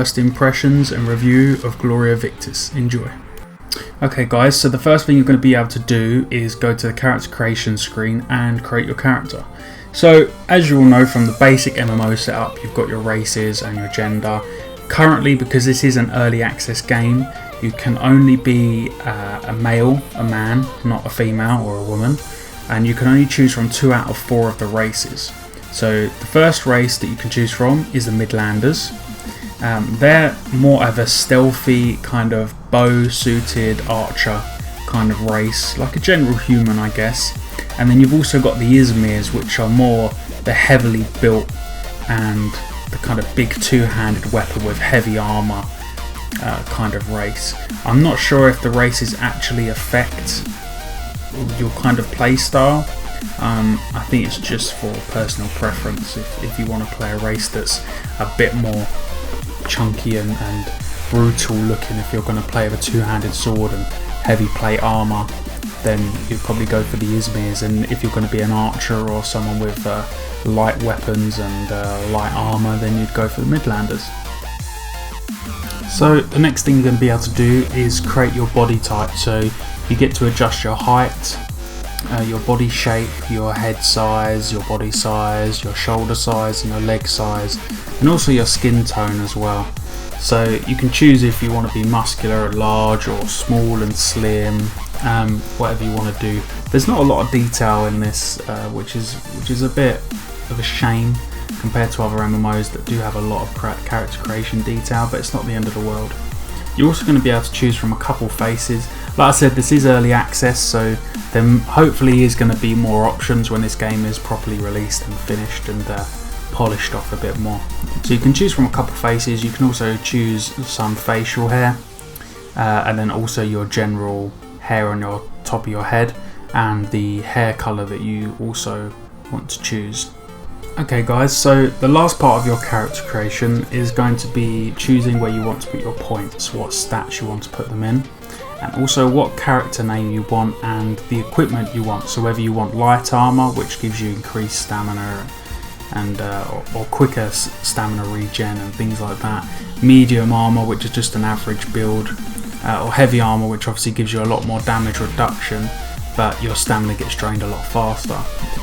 First impressions and review of GLORIA VICTIS. Enjoy. Okay guys, so the first thing you're going to be able to do is go to the character creation screen and create your character. So as you all know from the basic MMO setup, you've got your races and your gender. Currently, because this is an early access game, you can only be a male, a man, not a female or a woman, and you can only choose from 2 out of 4 of the races. So the first race that you can choose from is the Midlanders. They're more of a stealthy kind of bow-suited archer kind of race, like a general human I guess. And then you've also got the Izmirs, which are more the heavily built and the kind of big two-handed weapon with heavy armour kind of race. I'm not sure if the races actually affect your kind of play style. I think it's just for personal preference. If you want to play a race that's a bit more chunky and brutal looking, if you're going to play with a two-handed sword and heavy plate armour, then you'd probably go for the Izmirs. And if you're going to be an archer or someone with light weapons and light armour, then you'd go for the Midlanders. So the next thing you're going to be able to do is create your body type. So you get to adjust your height, your body shape, your head size, your body size, your shoulder size and your leg size, and also your skin tone as well. So you can choose if you want to be muscular and large or small and slim, whatever you want to do. There's not a lot of detail in this, which is a bit of a shame compared to other MMOs that do have a lot of character creation detail, but it's not the end of the world. You're also going to be able to choose from a couple faces. Like I said, this is early access, so there hopefully is going to be more options when this game is properly released and finished and polished off a bit more. So you can choose from a couple faces. You can also choose some facial hair, and then also your general hair on your top of your head and the hair colour that you also want to choose. Okay guys, so the last part of your character creation is going to be choosing where you want to put your points, what stats you want to put them in, and also what character name you want and the equipment you want. So whether you want light armour, which gives you increased stamina and or quicker stamina regen and things like that, medium armour, which is just an average build, or heavy armour, which obviously gives you a lot more damage reduction but your stamina gets drained a lot faster.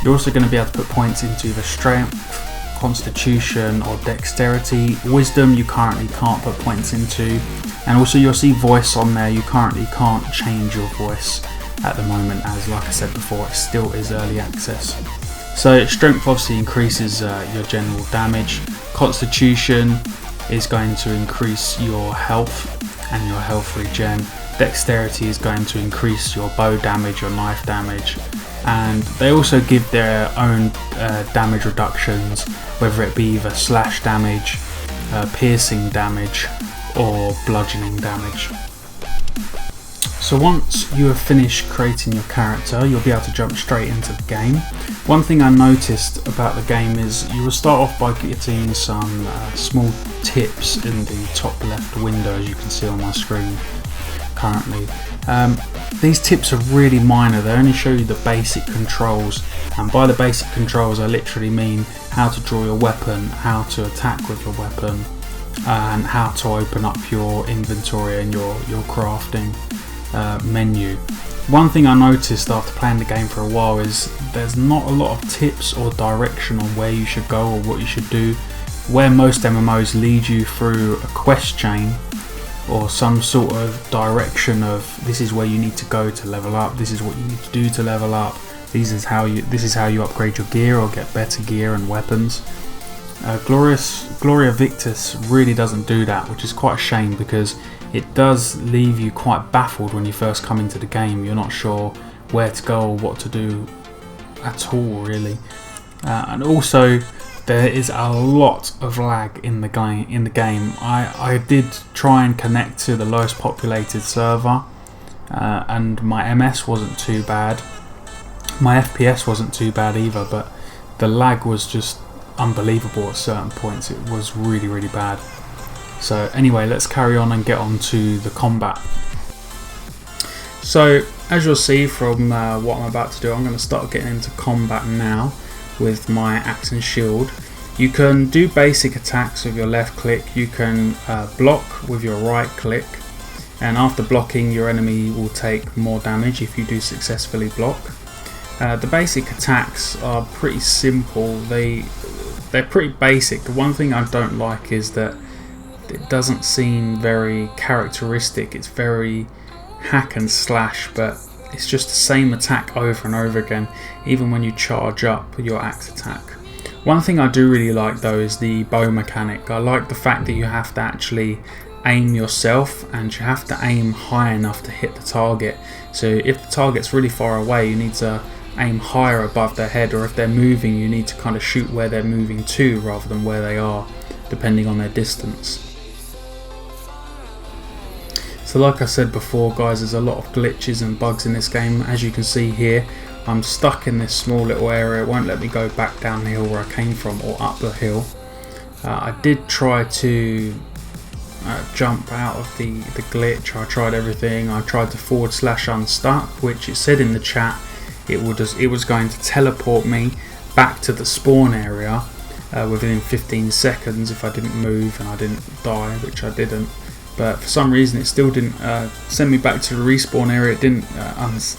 You're also going to be able to put points into either strength, constitution or dexterity. Wisdom you currently can't put points into, and also you'll see voice on there. You currently can't change your voice at the moment, as like I said before, it still is early access. So strength obviously increases your general damage. Constitution is going to increase your health and your health regen. Dexterity is going to increase your bow damage, your knife damage, and they also give their own damage reductions, whether it be either slash damage, piercing damage or bludgeoning damage. So once you have finished creating your character, you'll be able to jump straight into the game. One thing I noticed about the game is you will start off by getting some small tips in the top left window, as you can see on my screen currently. These tips are really minor. They only show you the basic controls, and by the basic controls I literally mean how to draw your weapon, how to attack with your weapon, and how to open up your inventory and your crafting menu. One thing I noticed after playing the game for a while is there's not a lot of tips or direction on where you should go or what you should do. Where most MMOs lead you through a quest chain or some sort of direction of this is where you need to go to level up, this is what you need to do to level up, this is how you upgrade your gear or get better gear and weapons. GLORIA VICTIS really doesn't do that, which is quite a shame because it does leave you quite baffled when you first come into the game. You're not sure where to go or what to do at all really, and also there is a lot of lag in the game. I did try and connect to the lowest populated server, and my MS wasn't too bad. My FPS wasn't too bad either, but the lag was just unbelievable at certain points. It was really, really bad. So anyway, let's carry on and get on to the combat. So as you'll see from what I'm about to do, I'm going to start getting into combat now with my axe and shield. You can do basic attacks with your left click, you can block with your right click, and after blocking your enemy will take more damage if you do successfully block. The basic attacks are pretty simple, they're pretty basic. The one thing I don't like is that it doesn't seem very characteristic. It's very hack and slash, but it's just the same attack over and over again, even when you charge up your axe attack. One thing I do really like though is the bow mechanic. I like the fact that you have to actually aim yourself, and you have to aim high enough to hit the target. So if the target's really far away, you need to aim higher above their head, or if they're moving, you need to kind of shoot where they're moving to rather than where they are, depending on their distance. So like I said before guys, there's a lot of glitches and bugs in this game. As you can see here, I'm stuck in this small little area. It won't let me go back down the hill where I came from, or up the hill. I did try to jump out of the glitch. I tried everything. I tried to / unstuck, which it said in the chat it was going to teleport me back to the spawn area within 15 seconds if I didn't move and I didn't die, which I didn't. But for some reason it still didn't send me back to the respawn area. It didn't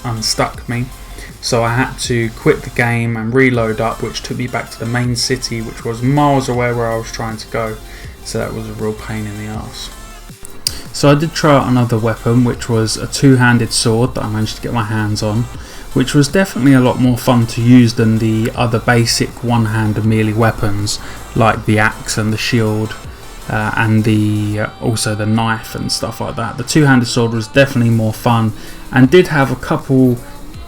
unstuck me, so I had to quit the game and reload up, which took me back to the main city, which was miles away where I was trying to go. So that was a real pain in the arse. So I did try out another weapon, which was a two-handed sword that I managed to get my hands on, which was definitely a lot more fun to use than the other basic one-handed melee weapons like the axe and the shield and also the knife and stuff like that. The two-handed sword was definitely more fun and did have a couple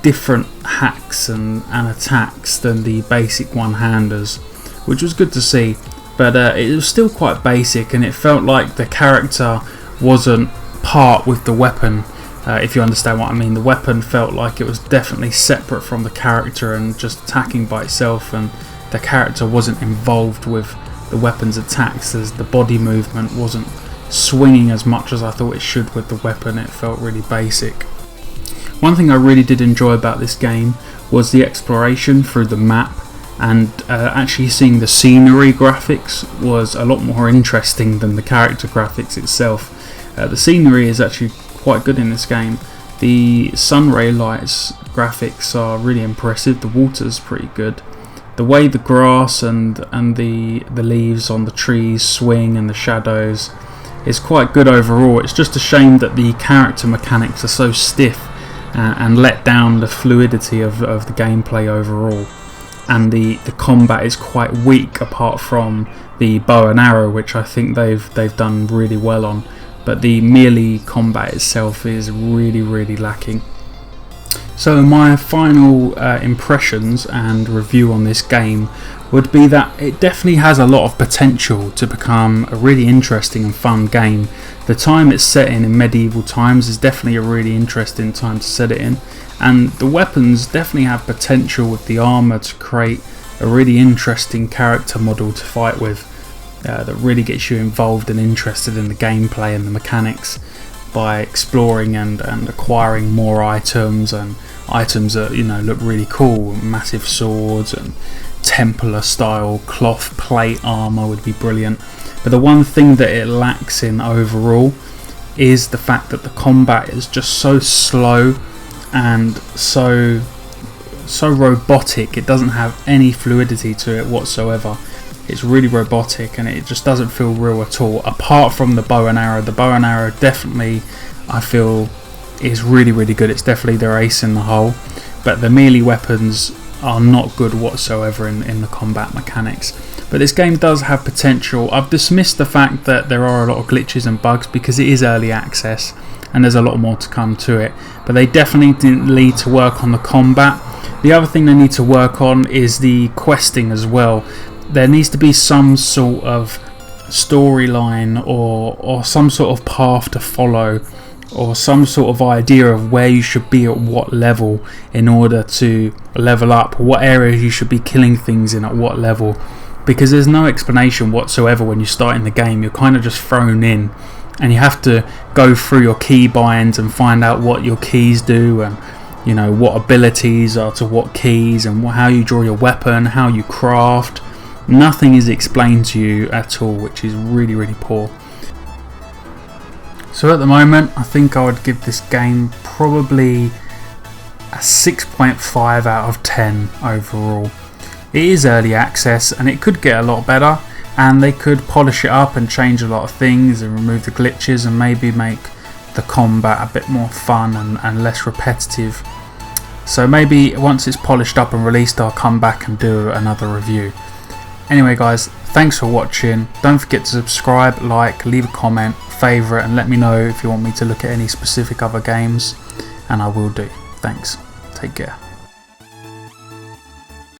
different hacks and attacks than the basic one-handers, which was good to see. But it was still quite basic, and it felt like the character wasn't part with the weapon, if you understand what I mean. The weapon felt like it was definitely separate from the character and just attacking by itself, and the character wasn't involved with the weapon's attacks, as the body movement wasn't swinging as much as I thought it should with the weapon. It felt really basic. One thing I really did enjoy about this game was the exploration through the map, and actually seeing the scenery graphics was a lot more interesting than the character graphics itself. The scenery is actually quite good in this game. The sunray lights graphics are really impressive. The water's pretty good. The way the grass and the leaves on the trees swing and the shadows is quite good overall. It's just a shame that the character mechanics are so stiff and let down the fluidity of the gameplay overall. And the combat is quite weak apart from the bow and arrow, which I think they've done really well on. But the melee combat itself is really lacking. So my final impressions and review on this game would be that it definitely has a lot of potential to become a really interesting and fun game. The time it's set in medieval times is definitely a really interesting time to set it in, and the weapons definitely have potential with the armour to create a really interesting character model to fight with, that really gets you involved and interested in the gameplay and the mechanics by exploring and acquiring more items, and items that look really cool. Massive swords and Templar style cloth plate armour would be brilliant. But the one thing that it lacks in overall is the fact that the combat is just so slow and so robotic. It doesn't have any fluidity to it whatsoever. It's really robotic and it just doesn't feel real at all, apart from the bow and arrow. The bow and arrow definitely, I feel, is really good. It's definitely their ace in the hole, but the melee weapons are not good whatsoever in the combat mechanics. But this game does have potential. I've dismissed the fact that there are a lot of glitches and bugs because it is early access and there's a lot more to come to it, but they definitely need to work on the combat. The other thing they need to work on is the questing as well. There needs to be some sort of storyline or some sort of path to follow, or some sort of idea of where you should be at what level in order to level up, what areas you should be killing things in at what level, because there's no explanation whatsoever when you start in the game. You're kind of just thrown in and you have to go through your key binds and find out what your keys do, and what abilities are to what keys, and how you draw your weapon, how you craft. Nothing is explained to you at all, which is really poor. So at the moment, I think I would give this game probably a 6.5 out of 10 overall. It is early access and it could get a lot better, and they could polish it up and change a lot of things and remove the glitches and maybe make the combat a bit more fun and less repetitive. So maybe once it's polished up and released, I'll come back and do another review. Anyway guys, thanks for watching. Don't forget to subscribe, like, leave a comment, favourite, and let me know if you want me to look at any specific other games, and I will do. Thanks. Take care.